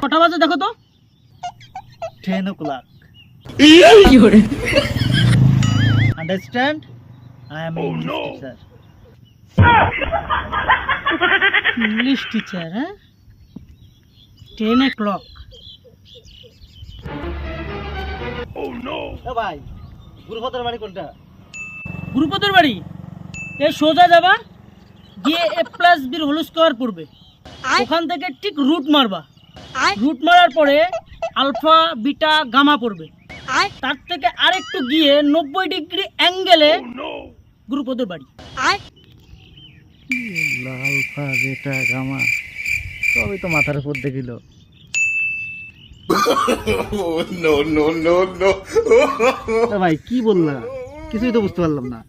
কটা বাজে দেখো তো? 10 o'clock. Understand? I am English teacher. English teacher, huh? 10 o'clock. Oh no! ভাই, গুরুপদের বাড়ি কোনটা? গুরুপদের বাড়ি এই সোজা যাবা, গিয়ে a+b² পড়বে। ওখান থেকে ঠিক রুট মারবা। রুট মারার পরে আলফা বিটা গামা পড়বে। তার থেকে আরেকটু গিয়ে 90 ডিগ্রি অ্যাঙ্গেলে গুরুপদের বাড়ি। আলফা বিটা গামা সবই তো মাথার উপর দেখিল। No, no, no, no. ভাই কি বললা? কিছুই তো বুঝতে পারলাম না।